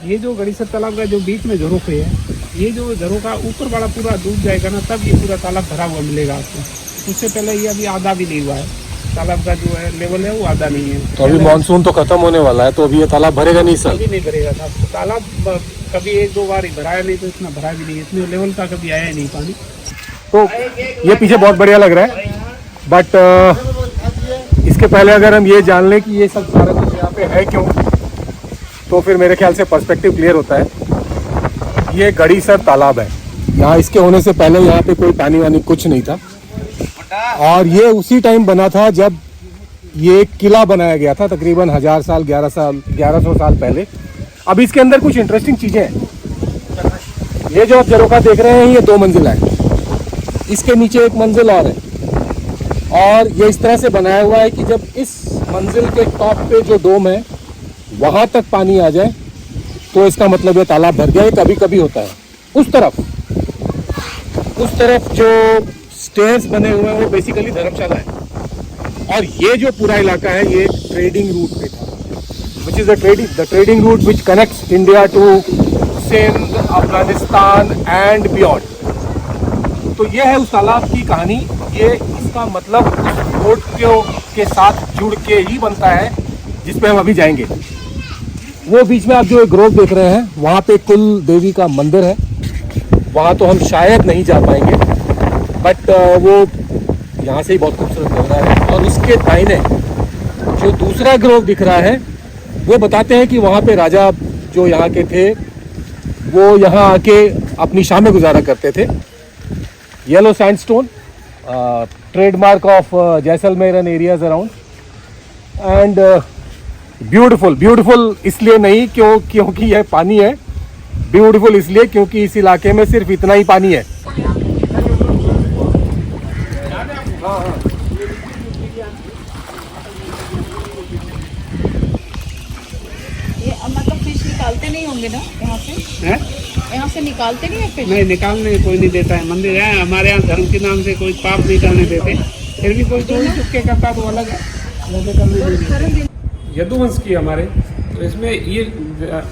ये जो गड़ीसर तालाब का जो बीच में झरोखे है, ये जो झरोखा ऊपर वाला पूरा डूब जाएगा ना, तब ये पूरा तालाब भरा हुआ मिलेगा आपको। उससे पहले ये अभी आधा भी नहीं हुआ है, तालाब का जो है लेवल है वो आधा नहीं है। तो अभी मानसून तो खत्म होने वाला है, तो अभी ये तालाब भरेगा नहीं सर? कभी नहीं भरेगा साहब, तालाब कभी एक दो बार ही भराया, नहीं तो इतना भरा भी नहीं, इतने लेवल का कभी आया नहीं पानी। तो ये पीछे बहुत बढ़िया लग रहा है, बट इसके पहले अगर हम ये जान लें कि ये सब सारा कुछ यहाँ पे है क्यों, तो फिर मेरे ख्याल से पर्सपेक्टिव क्लियर होता है। ये गड़ीसर तालाब है, यहाँ इसके होने से पहले यहाँ पे कोई पानी वानी कुछ नहीं था, और ये उसी टाइम बना था जब ये किला बनाया गया था, तकरीबन 1000 साल 1100 साल पहले। अब इसके अंदर कुछ इंटरेस्टिंग चीज़ें हैं। ये जो आप झरोखा देख रहे हैं ये 2 मंजिला है, इसके नीचे एक मंजिल और है, और ये इस तरह से बनाया हुआ है कि जब इस मंजिल के टॉप पे जो डोम है वहाँ तक पानी आ जाए तो इसका मतलब ये तालाब भर गया। ये कभी कभी होता है। उस तरफ जो स्टेयर्स बने हुए हैं वो बेसिकली धर्मशाला है, और ये जो पूरा इलाका है ये ट्रेडिंग रूट पे था, which is the trading route which connects India to Sindh, Afghanistan and beyond. तो ये है उस तालाब की कहानी। ये इसका मतलब उस फोर्ट के साथ जुड़ के ही बनता है जिस पे हम अभी जाएंगे। वो बीच में आप जो एक ग्रोव देख रहे हैं वहाँ पे कुल देवी का मंदिर है, वहाँ तो हम शायद नहीं जा पाएंगे, बट वो यहाँ से ही बहुत खूबसूरत लग रहा है। और उसके दाहिने जो दूसरा ग्रोव दिख रहा है वो बताते हैं कि वहाँ पे राजा जो यहाँ के थे वो यहाँ आके अपनी शामें गुजारा करते थे। Yellow sandstone, trademark of Jaisalmer and areas around, and beautiful इसलिए नहीं क्योंकि यह पानी है, ब्यूटीफुल इसलिए क्योंकि इस इलाके में सिर्फ इतना ही पानी है। ये मतलब फिश निकालते नहीं होंगे ना यहाँ से? यहाँ से निकालते नहीं है फिश? नहीं, निकालने कोई नहीं देता है। मंदिर है हमारे यहाँ, धर्म के नाम से कोई पाप नहीं करने देते, फिर भी कोई चोरी चुपके करता तो अलग है। यदुवंश की हमारे, तो इसमें ये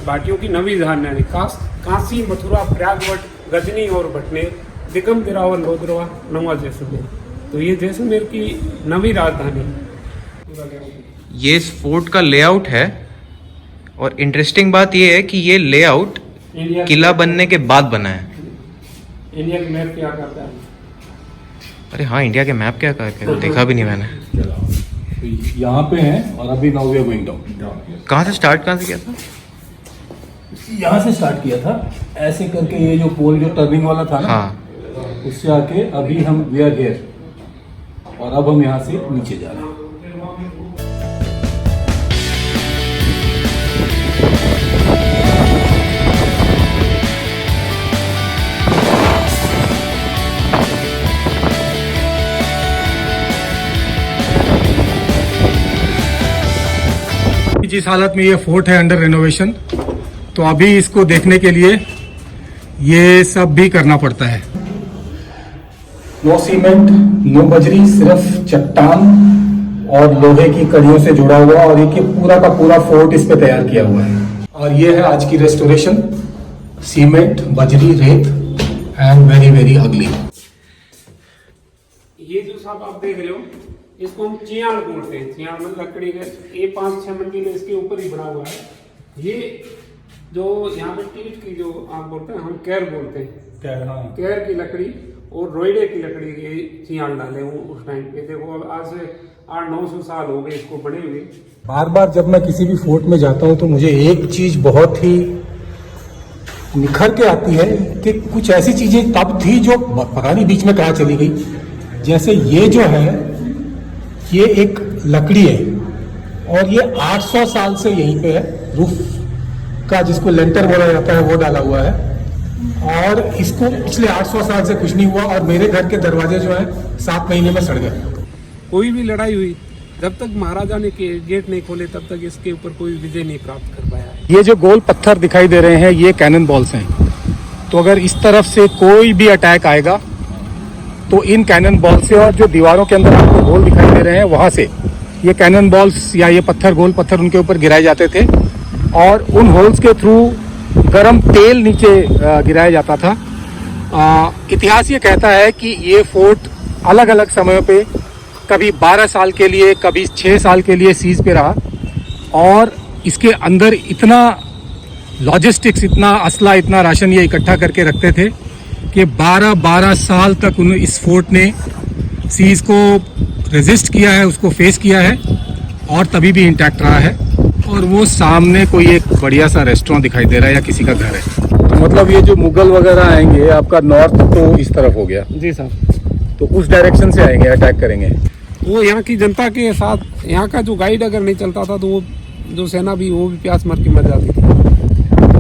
भाटियों की नवी राजधानी काशी, मथुरा, प्रयागवट, गजनी और भटनेर, दिगम, बिरावर, लोधरवा, नवा जैसलमेर। तो ये जैसलमेर की नवी राजधानी। ये इस फोर्ट का लेआउट है, और इंटरेस्टिंग बात ये है कि ये लेआउट किला बनने के बाद बना है। इंडिया के मैप क्या करता है? अरे हाँ, इंडिया के मैप क्या करते हैं देखा भी नहीं मैंने। यहाँ पे हैं और अभी now we are going down. कहाँ से किया था? यहाँ से स्टार्ट किया था, ऐसे करके ये जो पोल जो टर्निंग वाला था ना, हाँ, उससे आके अभी हम वी आर हियर, और अब हम यहाँ से नीचे जा रहे हैं। जिस हालत में ये फोर्ट है अंडर रेनोवेशन, तो अभी इसको देखने के लिए ये सब भी करना पड़ता है। नो सीमेंट, नो बजरी, सिर्फ चट्टान और लोहे की कड़ियों से जुड़ा हुआ, और एक पूरा का पूरा फोर्ट इस पे तैयार किया हुआ है। और ये है आज की रेस्टोरेशन, सीमेंट, बजरी, रेत एंड वेरी वेरी अगली। ये जो साहब आप देख रहे हो, इसको हम चियाड़ बोलते हैं। चियाड़ में लकड़ी का ये 5-6 मंजिल इसके ऊपर ही बना हुआ है। ये जो यहाँ पे टीट की जो आप बोलते हैं, हम कैर बोलते हैं, कैर की लकड़ी और रोइडे की लकड़ी के चियाड़ डाले वो उस टाइम पे। देखो अब आज से 800-900 साल हो गए इसको बने हुए। बार बार जब मैं किसी भी फोर्ट में जाता हूँ तो मुझे एक चीज बहुत ही निखर के आती है कि कुछ ऐसी चीजें तब थी जो पता नहीं बीच में कहाँ चली गई। जैसे ये जो है ये एक लकड़ी है, और ये 800 साल से यहीं पे है। रूफ का जिसको लेंटर बोला जाता है वो डाला हुआ है, और इसको पिछले 800 साल से कुछ नहीं हुआ, और मेरे घर के दरवाजे जो है 7 महीने में सड़ गए। कोई भी लड़ाई हुई, जब तक महाराजा ने गेट नहीं खोले तब तक इसके ऊपर कोई विजय नहीं प्राप्त कर पाया है। ये जो गोल पत्थर दिखाई दे रहे हैं ये कैनन बॉल्स हैं, तो अगर इस तरफ से कोई भी अटैक आएगा तो इन कैनन बॉल से, और जो दीवारों के अंदर आपको होल दिखाई दे रहे हैं वहां से ये कैनन बॉल्स या ये पत्थर, गोल पत्थर उनके ऊपर गिराए जाते थे, और उन होल्स के थ्रू गरम तेल नीचे गिराया जाता था। इतिहास ये कहता है कि ये फोर्ट अलग अलग समयों पे कभी 12 साल के लिए, कभी 6 साल के लिए सीज पे रहा और इसके अंदर इतना लॉजिस्टिक्स, इतना असला, इतना राशन ये इकट्ठा करके रखते थे कि 12 साल तक इस फोर्ट ने सीज को रेजिस्ट किया है, उसको फेस किया है और तभी भी इंटैक्ट रहा है। और वो सामने कोई एक बढ़िया सा रेस्टोरेंट दिखाई दे रहा है या किसी का घर है। तो मतलब ये जो मुगल वगैरह आएंगे, आपका नॉर्थ तो इस तरफ हो गया, जी साहब। तो उस डायरेक्शन से आएंगे, अटैक करेंगे। वो यहाँ की जनता के साथ, यहाँ का जो गाइड अगर नहीं चलता था तो वो जो सेना भी, वो भी प्यास मर के मर जाती थी।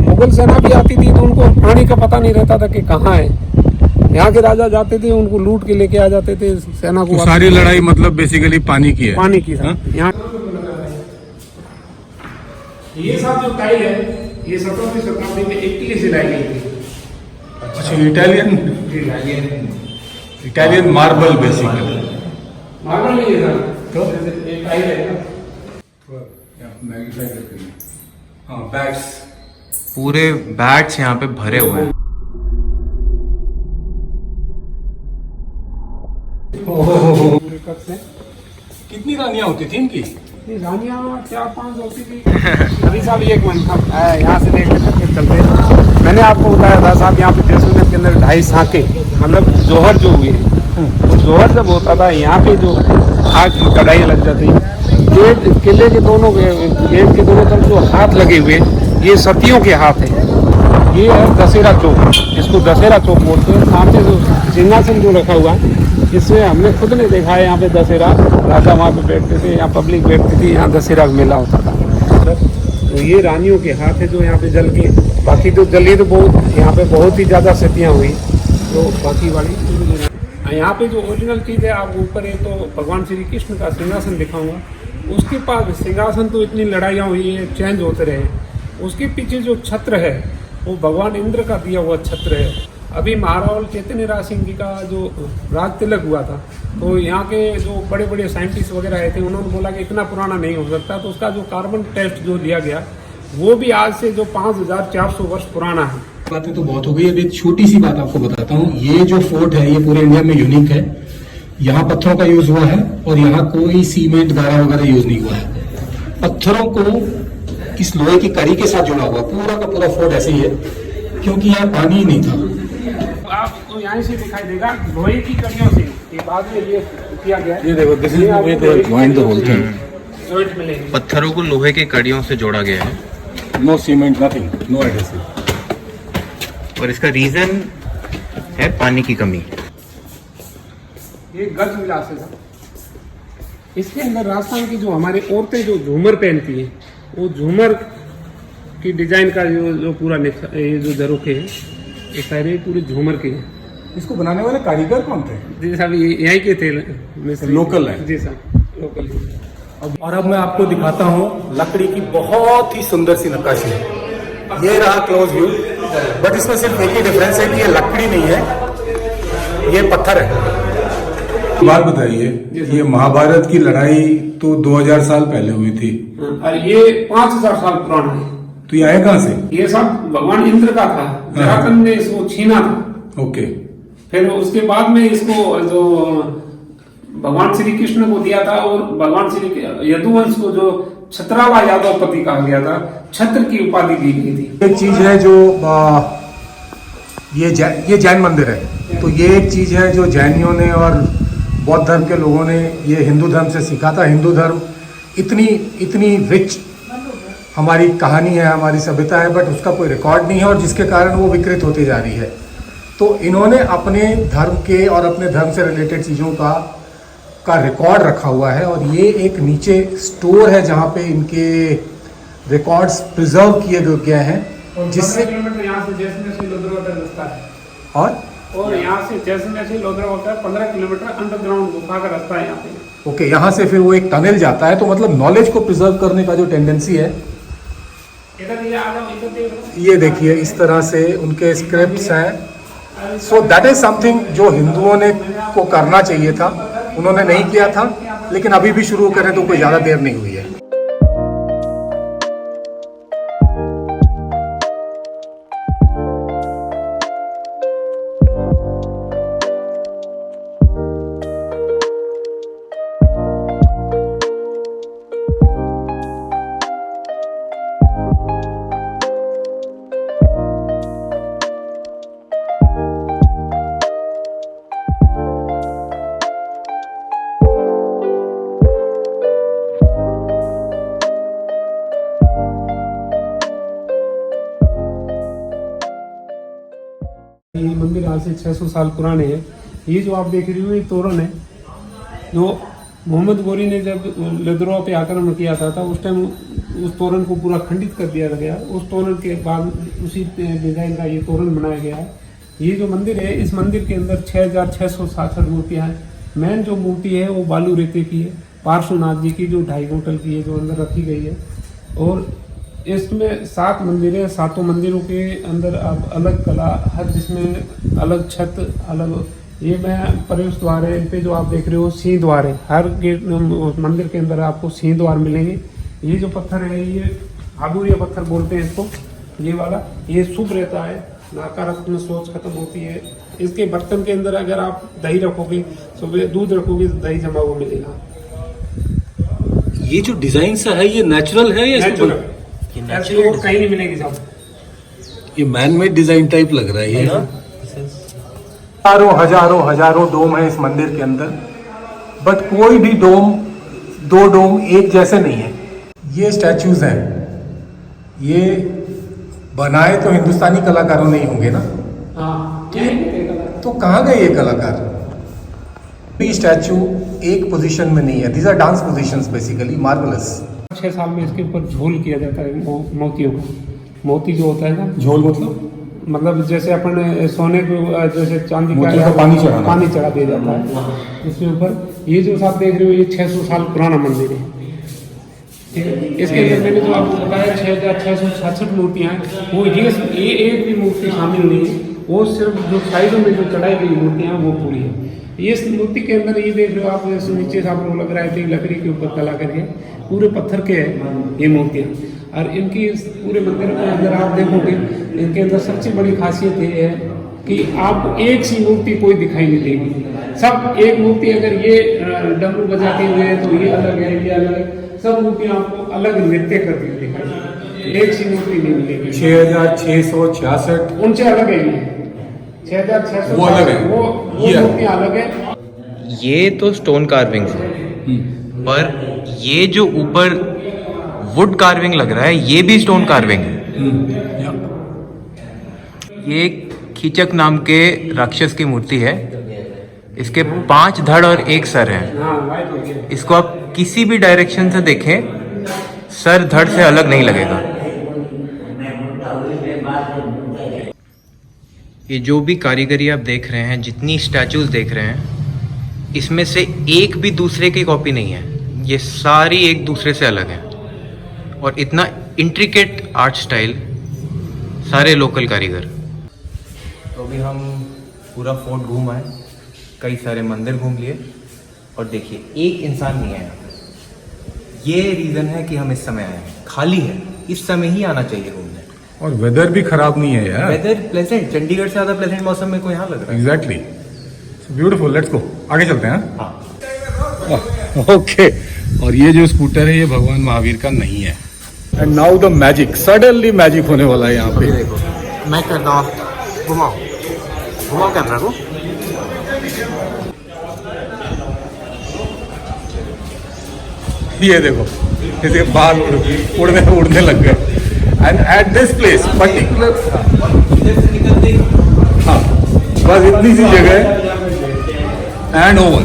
मुगल सेना भी आती थी तो उनको पानी का पता नहीं रहता था कि कहाँ है। यहाँ के राजा जाते थे, उनको लूट के लेके आ जाते थे सेना को। तो सारी लड़ाई मतलब बेसिकली पानी की है, पानी की। यहाँ ये सब जो टाइल है, ये 17वीं शताब्दी में इटली से लाई गई थी। अच्छा, इटालियन मार्बल बेसिकली। मार्बल नहीं है सर, तो एक टाइल है ना, हाँ, बैट्स, पूरे बैट्स यहाँ पे भरे हुए हैं। पूरे कप से। कितनी रानियां होती थी इनकी? रानियाँ 4-5 होती थी। अभी साहब एक मन था यहाँ से लेकर करके चलते। मैंने आपको बताया था साहब, यहाँ पे जैसलमेर के अंदर 2.5 साके, मतलब जोहर जो हुए, तो जोहर जब होता था यहाँ पे जो आग की कढ़ाई लग जाती। गेट, किले के दोनों गेट के दोनों तरफ जो हाथ लगे हुए, ये सतियों के हाथ है। ये है दशहरा चौक, इसको दशहरा चौक बोलते हैं। सामने जो सिंहासन जो रखा हुआ है, इसमें हमने खुद ने देखा है, यहाँ पे दशहरा राजा वहाँ पे बैठते थे, यहाँ पब्लिक बैठती थी, यहाँ दशहरा मेला होता था। तो ये रानियों के हाथ है जो यहाँ पे जल के, बाकी तो जली तो बहुत, यहाँ पे बहुत ही ज़्यादा सतियाँ हुई। तो बाकी वाली यहाँ पे जो ओरिजिनल चीज़ है, आप ऊपर है तो भगवान श्री कृष्ण का सिंहासन दिखाऊंगा। उसके पास सिंहासन तो इतनी लड़ाइयाँ हुई है, चेंज होते रहे। उसके पीछे जो छत्र है वो भगवान इंद्र का दिया हुआ छत्र है। अभी महारावल चैतन्य राज सिंह जी का जो राज तिलक हुआ था, तो यहाँ के जो बड़े बड़े साइंटिस्ट वगैरह आए थे, उन्होंने बोला कि इतना पुराना नहीं हो सकता। तो उसका जो कार्बन टेस्ट जो लिया गया, वो भी आज से जो 5400 वर्ष पुराना है। बातें तो बहुत हो गई। अब एक छोटी सी बात आपको बताता हूँ। ये जो फोर्ट है, ये पूरे इंडिया में यूनिक है। यहाँ पत्थरों का यूज हुआ है और यहाँ कोई सीमेंट, गारा वगैरह यूज नहीं हुआ है। पत्थरों को इस लोहे की कड़ी के साथ जोड़ा हुआ, पूरा का पूरा फोर्ट ऐसे ही है, क्योंकि यहाँ पानी ही नहीं था। आपको यहाँ से दिखाई देगा लोहे की कड़ियों से ये बाद में ये किया गया। ये देखो, this is the way they join the whole thing. Joint मिलेंगे, पत्थरों को लोहे की कड़ियों से जोड़ा गया है। No cement, nothing, no adhesive. और इसका रीजन है पानी की कमी। ये गज विलास है सर। इसके अंदर राजस्थान की जो हमारे औरतें जो झूमर पहनती हैं, वो झूमर की डिजाइन का जो पूरा ये जो झरोखे हैं, ये सारे पूरे झूमर के हैं। इसको बनाने वाले कारीगर कौन थे? जी साहब, यहीं के थे, लोकल है। जी साहब, लोकल है। और अब मैं आपको दिखाता हूँ लकड़ी की बहुत ही सुंदर सी नक्काशी। ये रहा क्लोज व्यू, बट इसमें सिर्फ एक ही डिफरेंस है कि ये लकड़ी नहीं है, ये पत्थर है। बात बताइए, ये महाभारत की लड़ाई तो 2000 साल पहले हुई थी और ये 5000 साल पुराना है। तो ये आए कहाँ से? ये सब भगवान इंद्र का था, जरासंध ने इसको छीना था। ओके। फिर उसके बाद में इसको जो भगवान श्री कृष्ण को दिया था, और भगवान श्री यदुवंश को जो छत्राला यादव पति कहा गया था, छत्र की उपाधि दी गई थी। एक चीज है जो ये जैन मंदिर है, तो ये एक चीज है जो जैनियों ने और बौद्ध धर्म के लोगों ने ये हिंदू धर्म से सीखा था। हिंदू धर्म इतनी रिच हमारी कहानी है, हमारी सभ्यता है, बट उसका कोई रिकॉर्ड नहीं है और जिसके कारण वो विकृत होती जा रही है। तो इन्होंने अपने धर्म के और अपने धर्म से रिलेटेड चीज़ों का रिकॉर्ड रखा हुआ है, और ये एक नीचे स्टोर है जहाँ पे इनके रिकॉर्ड्स प्रिजर्व किए गए हैं। जिससे किलोमीटर यहाँ से जैसलमेर से लोधरा का रास्ता है, और यहाँ से जैसलमेर से लोधरा होता है 15 किलोमीटर अंडरग्राउंड गुफा का रास्ता है यहाँ पे। ओके, यहाँ से फिर वो एक टनल जाता है। तो मतलब नॉलेज को प्रिजर्व करने का जो टेंडेंसी है, ये देखिए इस तरह से उनके स्क्रिप्ट्स हैं। सो दैट इज समथिंग जो हिंदुओं ने को करना चाहिए था, उन्होंने नहीं किया था, लेकिन अभी भी शुरू करें तो कोई ज़्यादा देर नहीं हुई है। ये मंदिर आज से 600 साल पुराने हैं। ये जो आप देख रही हो ये तोरण है, जो मोहम्मद गोरी ने जब लदरवा पे आक्रमण किया था उस टाइम उस तोरण को पूरा खंडित कर दिया गया। उस तोरण के बाद उसी डिजाइन का ये तोरण बनाया गया है। ये जो मंदिर है, इस मंदिर के अंदर 6666 मूर्तियाँ हैं। मेन जो मूर्ति है वो बालू रेते की है, पार्श्वनाथ जी की, जो 2.5 क्विंटल की है, जो अंदर रखी गई है। और इसमें 7 मंदिर है। 7 मंदिरों के अंदर अब अलग कला, हर जिसमें अलग छत, अलग ये मैं प्रवेश द्वार है। इन पे जो आप देख रहे हो सिंह द्वार है। हर गेट मंदिर के अंदर आपको सिंह द्वार मिलेंगे। ये जो पत्थर है ये हाबूरिया पत्थर बोलते हैं इसको, ये वाला, ये शुभ रहता है, नकारात्मक सोच खत्म होती है। इसके बर्तन के अंदर अगर आप दही रखोगे, सुबह दूध रखोगे तो दही जमा हुआ मिलेगा। ये जो डिजाइन सा है ये नेचुरल है या नेचुरल, ऐसे और कहीं नहीं मिलेगी साहब। ये मैन मेड डिजाइन टाइप लग रहा है ये ना। हजारों डोम है इस मंदिर के अंदर, बट कोई भी डोम, 2 डोम एक जैसे नहीं है। ये स्टैचूज हैं, ये बनाए तो हिंदुस्तानी कलाकारों नहीं होंगे ना। हाँ, तो कहाँ गए ये कलाकार? ये स्टैचू एक पोजीशन में नहीं है। These are dance positions basically, marvellous. 6 साल में इसके ऊपर झोल किया जाता है मोतियों का। मोती जो होता है ना, झोल मतलब जैसे अपन सोने को, जैसे चांदी मोती का पानी चढ़ा दिया जाता है इसके ऊपर। ये जो आप देख रहे हो ये 600 साल पुराना मंदिर है, ठीक है। इसके अंदर मैंने जो आपको बताया 6666 मूर्तियाँ हैं, वो ये एक भी मूर्ति शामिल नहीं है। वो सिर्फ जो साइडों में जो चढ़ाई गई मूर्तियाँ वो पूरी है। ये इस मूर्ति के अंदर ये देख रहे हो आप, जैसे नीचे से आपको लग रहा है कि लकड़ी के ऊपर कला करके, पूरे पत्थर के हैं ये मूर्तियाँ। और इनकी इस पूरे मंदिर के अंदर आप देखोगे, इनके अंदर सबसे बड़ी खासियत ये है कि आपको एक सी मूर्ति कोई दिखाई नहीं देगी। सब एक मूर्ति, अगर ये डमरू बजाते हुए तो ये अलग है, ये अलग है, सब मूर्तियाँ आपको अलग नृत्य करती हुई दिखाई, एक सी मूर्ति नहीं मिलेगी। 6666 उनसे अलग है ये 6600, वो अलग है, वो मूर्तियाँ अलग है। ये तो स्टोन कार्विंग्स है, पर ये जो ऊपर वुड कार्विंग लग रहा है ये भी स्टोन कार्विंग है। ये कीचक नाम के राक्षस की मूर्ति है। इसके 5 धड़ और 1 सर है। इसको आप किसी भी डायरेक्शन से देखें, सर धड़ से अलग नहीं लगेगा। ये जो भी कारीगरी आप देख रहे हैं, जितनी स्टैचूज देख रहे हैं, इसमें से एक भी दूसरे की कॉपी नहीं है। ये सारी एक दूसरे से अलग है और इतना इंट्रिकेट आर्ट स्टाइल, सारे लोकल कारीगर। तो अभी हम पूरा फोर्ट घूम आए, कई सारे मंदिर घूम लिए, और देखिए एक इंसान नहीं है यहाँ पे। ये रीज़न है कि हम इस समय आए हैं, खाली है, इस समय ही आना चाहिए घूमने। और वेदर भी खराब नहीं है यार, वेदर प्लेजेंट, चंडीगढ़ से ज़्यादा प्लेजेंट मौसम में को यहाँ लग रहा है। Exactly, beautiful. लेट्स गो, आगे चलते हैं। हाँ, ओके। और ये जो स्कूटर है ये भगवान महावीर का नहीं है। And now the magic, suddenly magic होने वाला है यहाँ पे। देखो मैं करता हूँ, घुमाओ घुमाओ कैमरा को। ये देखो, इसके बाल उड़ने लग गए। And at this place particular, हाँ, बस इतनी सी जगह है एंड ओवर।